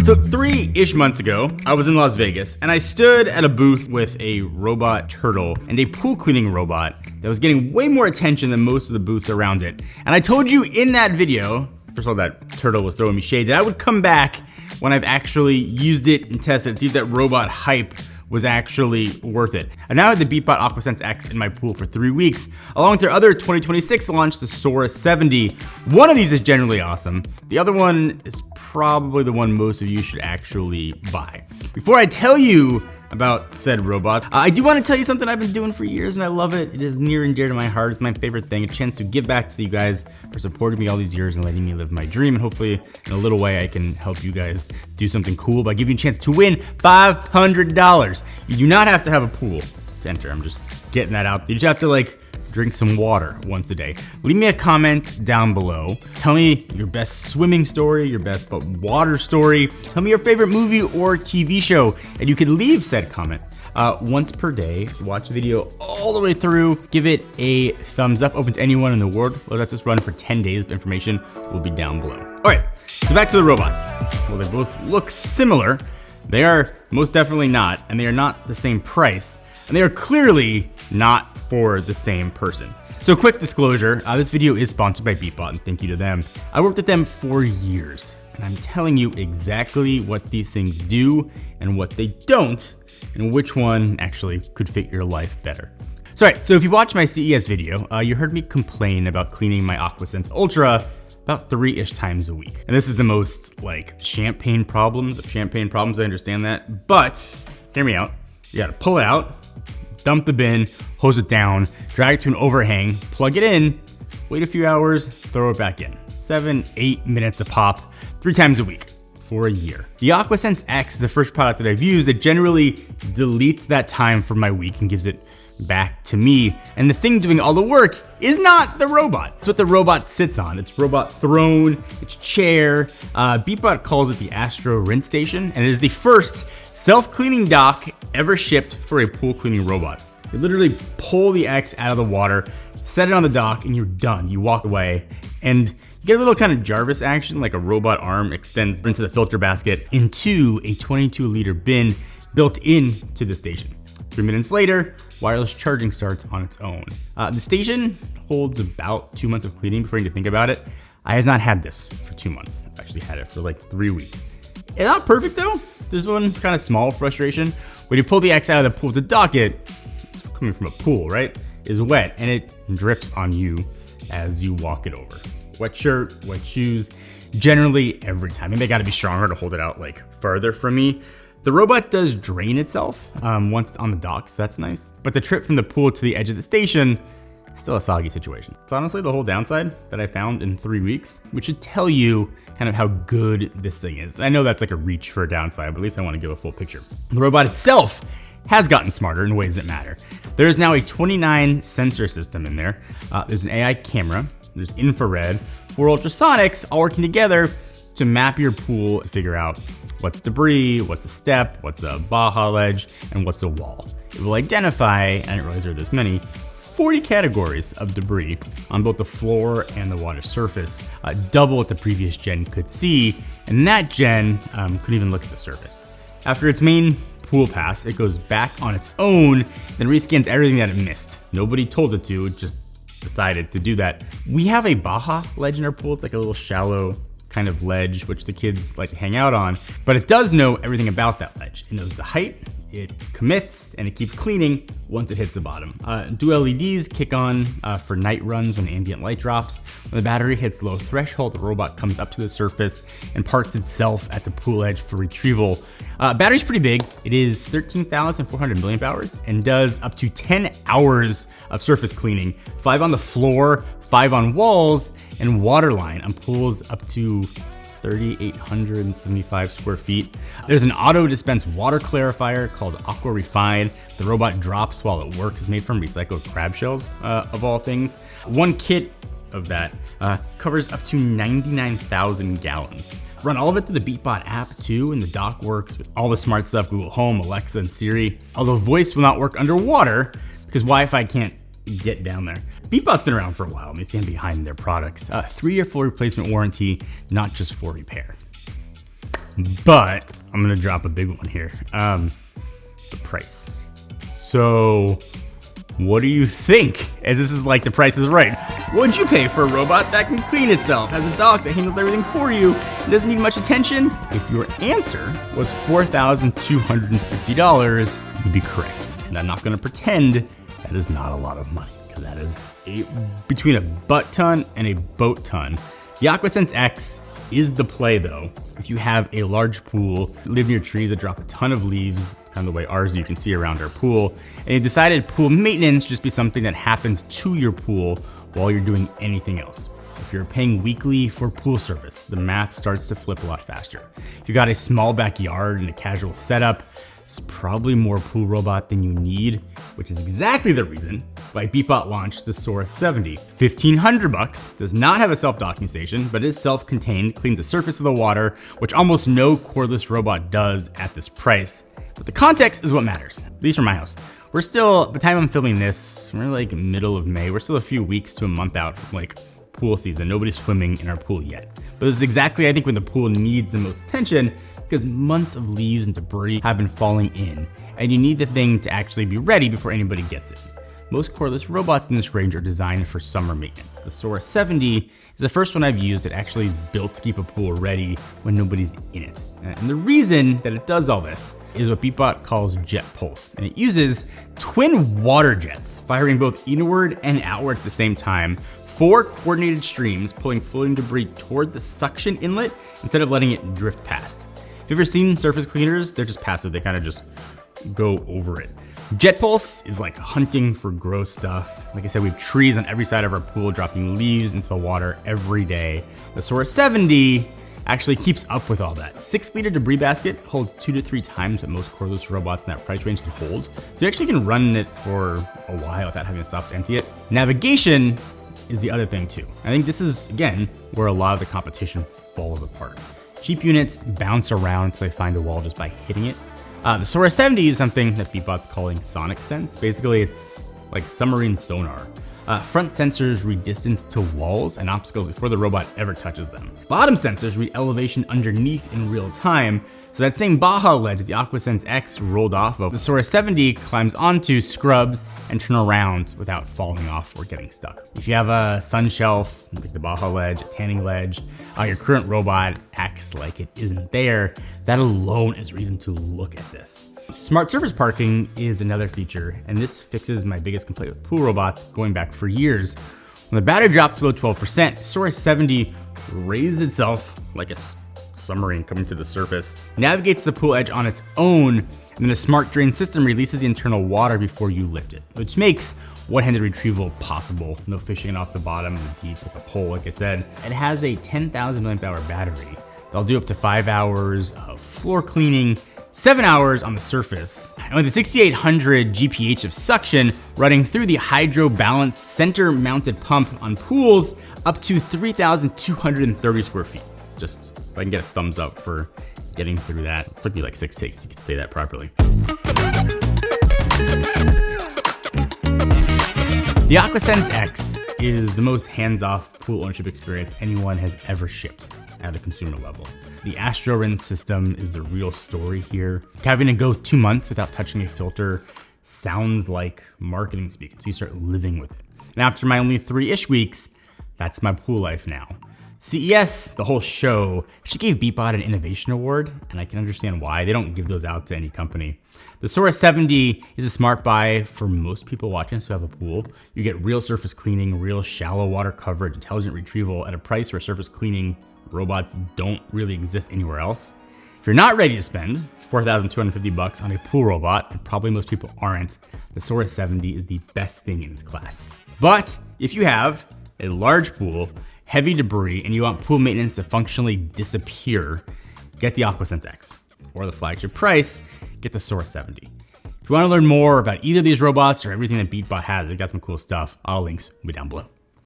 So 3-ish months ago, I was in Las Vegas and I stood at a booth with a robot turtle and a pool cleaning robot that was getting way more attention than most of the booths around it. And I told you in that video, first of all, that turtle was throwing me shade, that I would come back when I've actually used it and tested, see if that robot hype was actually worth it. I now have the Beatbot AquaSense X in my pool for 3 weeks, along with their other 2026 launch, the Sora 70. One of these is generally awesome. The other one is probably the one most of you should actually buy. Before I tell you about said robot, I do want to tell you something I've been doing for years and I love it. It is near and dear to my heart. It's my favorite thing, a chance to give back to you guys for supporting me all these years and letting me live my dream. And hopefully in a little way I can help you guys do something cool by giving you a chance to win $500. You do not have to have a pool to enter. I'm just getting that out there. You just have to drink some water once a day. Leave me a comment down below. Tell me your best swimming story, your best water story. Tell me your favorite movie or TV show, and you can leave said comment once per day. Watch the video all the way through. Give it a thumbs up. Open to anyone in the world. Let this run for 10 days. The information will be down below. All right, so back to the robots. Well, they both look similar. They are most definitely not, and they are not the same price, and they are clearly not for the same person. So quick disclosure, this video is sponsored by Beatbot, and thank you to them. I worked with them for years, and I'm telling you exactly what these things do and what they don't, and which one actually could fit your life better. So, all right, so if you watched my CES video, you heard me complain about cleaning my AquaSense Ultra about 3-ish times a week. And this is the most champagne problems of champagne problems, I understand that, but hear me out. You gotta pull it out, dump the bin, hose it down, drag it to an overhang, plug it in, wait a few hours, throw it back in. 7-8 minutes a pop, 3 times a week for a year. The AquaSense X is the first product that I've used that generally deletes that time from my week and gives it back to me. And the thing doing all the work is not the robot. It's what the robot sits on. It's robot throne, its chair. Beatbot calls it the AstroRinse station, and it is the first self-cleaning dock ever shipped for a pool cleaning robot. You literally pull the X out of the water, set it on the dock, and you're done. You walk away, and you get a little kind of Jarvis action, like a robot arm extends into the filter basket into a 22-liter bin built into the station. 3 minutes later, wireless charging starts on its own. The station holds about 2 months of cleaning before you need to think about it. I have not had this for 2 months. I've actually had it for 3 weeks. It's not perfect though. There's one kind of small frustration. When you pull the X out of the pool to dock it, it's coming from a pool, right? Is wet and it drips on you as you walk it over. Wet shirt, wet shoes, generally every time. Maybe I gotta be stronger to hold it out further from me. The robot does drain itself once it's on the dock, so that's nice. But the trip from the pool to the edge of the station, still a soggy situation. It's honestly the whole downside that I found in 3 weeks, which should tell you kind of how good this thing is. I know that's a reach for a downside, but at least I want to give a full picture. The robot itself has gotten smarter in ways that matter. There is now a 29 sensor system in there. There's an AI camera, there's infrared, 4 ultrasonics all working together to map your pool and figure out what's debris, what's a step, what's a Baja ledge, and what's a wall. It will identify, and I didn't realize there are this many, 40 categories of debris on both the floor and the water surface, double what the previous gen could see, and that gen couldn't even look at the surface. After its main pool pass, it goes back on its own, then rescans everything that it missed. Nobody told it to, it just decided to do that. We have a Baja ledge in our pool. It's a little shallow kind of ledge, which the kids like to hang out on, but it does know everything about that ledge. It knows the height, it commits, and it keeps cleaning once it hits the bottom. Dual LEDs kick on for night runs when ambient light drops. When the battery hits low threshold, the robot comes up to the surface and parks itself at the pool edge for retrieval. Battery's pretty big. It is 13,400 milliamp hours and does up to 10 hours of surface cleaning, 5 on the floor, 5 on walls, and waterline on pools up to 3,875 square feet. There's an auto dispense water clarifier called AquaRefine. The robot drops while it works. It's made from recycled crab shells, of all things. One kit of that covers up to 99,000 gallons. Run all of it through the Beatbot app too, and the dock works with all the smart stuff, Google Home, Alexa, and Siri. Although voice will not work underwater because Wi-Fi can't get down there. Beatbot's been around for a while and they stand behind their products. 3 or 4 replacement warranty, not just for repair. but I'm gonna drop a big one here. The price. So what do you think? As this is like The Price is Right. What'd you pay for a robot that can clean itself, has a dock that handles everything for you, and doesn't need much attention? If your answer was $4,250, you'd be correct. And I'm not gonna pretend that is not a lot of money, because that is between a butt ton and a boat ton. The AquaSense X is the play though. If you have a large pool, live near trees that drop a ton of leaves, kind of the way ours you can see around our pool, and you decided pool maintenance should just be something that happens to your pool while you're doing anything else. If you're paying weekly for pool service, the math starts to flip a lot faster. If you got a small backyard and a casual setup, it's probably more pool robot than you need, which is exactly the reason why Beatbot launched the Sora 70. $1,500, does not have a self-docking station, but is self-contained, cleans the surface of the water, which almost no cordless robot does at this price. But the context is what matters, at least for my house. We're still, by the time I'm filming this, we're like middle of May. We're still a few weeks to a month out from like pool season. Nobody's swimming in our pool yet. But this is exactly, I think, when the pool needs the most attention, because months of leaves and debris have been falling in, and you need the thing to actually be ready before anybody gets it. Most cordless robots in this range are designed for summer maintenance. The Sora 70 is the first one I've used that actually is built to keep a pool ready when nobody's in it. And the reason that it does all this is what Beatbot calls jet pulse. And it uses twin water jets, firing both inward and outward at the same time, 4 coordinated streams pulling floating debris toward the suction inlet instead of letting it drift past. If you've ever seen surface cleaners, they're just passive, they kind of just go over it. Jet pulse is like hunting for gross stuff. Like I said, we have trees on every side of our pool dropping leaves into the water every day. The Sora 70 actually keeps up with all that. 6-liter debris basket holds 2 to 3 times what most cordless robots in that price range can hold. So you actually can run it for a while without having to stop to empty it. Navigation is the other thing too. I think this is, again, where a lot of the competition falls apart. Cheap units bounce around until they find a wall just by hitting it. The Sora 70 is something that Beatbot's calling Sonic Sense. Basically, it's like submarine sonar. Front sensors read distance to walls and obstacles before the robot ever touches them. Bottom sensors read elevation underneath in real time, so that same Baja ledge that the AquaSense X rolled off of, the Sora 70 climbs onto, scrubs, and turn around without falling off or getting stuck. If you have a sun shelf, like the Baja ledge, a tanning ledge, your current robot acts like it isn't there, that alone is reason to look at this. Smart surface parking is another feature, and this fixes my biggest complaint with pool robots going back for years. When the battery drops below 12%, Sora 70 raises itself like a submarine coming to the surface, navigates the pool edge on its own, and then a smart drain system releases the internal water before you lift it, which makes one-handed retrieval possible. No fishing off the bottom and deep with a pole, like I said. It has a 10,000 milliamp hour battery that'll do up to 5 hours of floor cleaning, 7 hours on the surface, and with the 6,800 GPH of suction running through the Hydro Balance center mounted pump on pools up to 3,230 square feet. Just if I can get a thumbs up for getting through that. It took me like 6 takes to say that properly. The AquaSense X is the most hands-off pool ownership experience anyone has ever shipped at a consumer level. The AstroRinse system is the real story here. Having to go 2 months without touching a filter sounds like marketing speak, so you start living with it. And after my only 3-ish weeks, that's my pool life now. CES, the whole show, she gave Beatbot an innovation award, and I can understand why. They don't give those out to any company. The Sora 70 is a smart buy for most people watching us who have a pool. You get real surface cleaning, real shallow water coverage, intelligent retrieval at a price where surface cleaning robots don't really exist anywhere else. If you're not ready to spend $4,250 on a pool robot, and probably most people aren't, the Sora 70 is the best thing in its class. But if you have a large pool, heavy debris, and you want pool maintenance to functionally disappear, get the AquaSense X. Or the flagship price, get the Sora 70. If you want to learn more about either of these robots or everything that Beatbot has, they got some cool stuff. All links will be down below.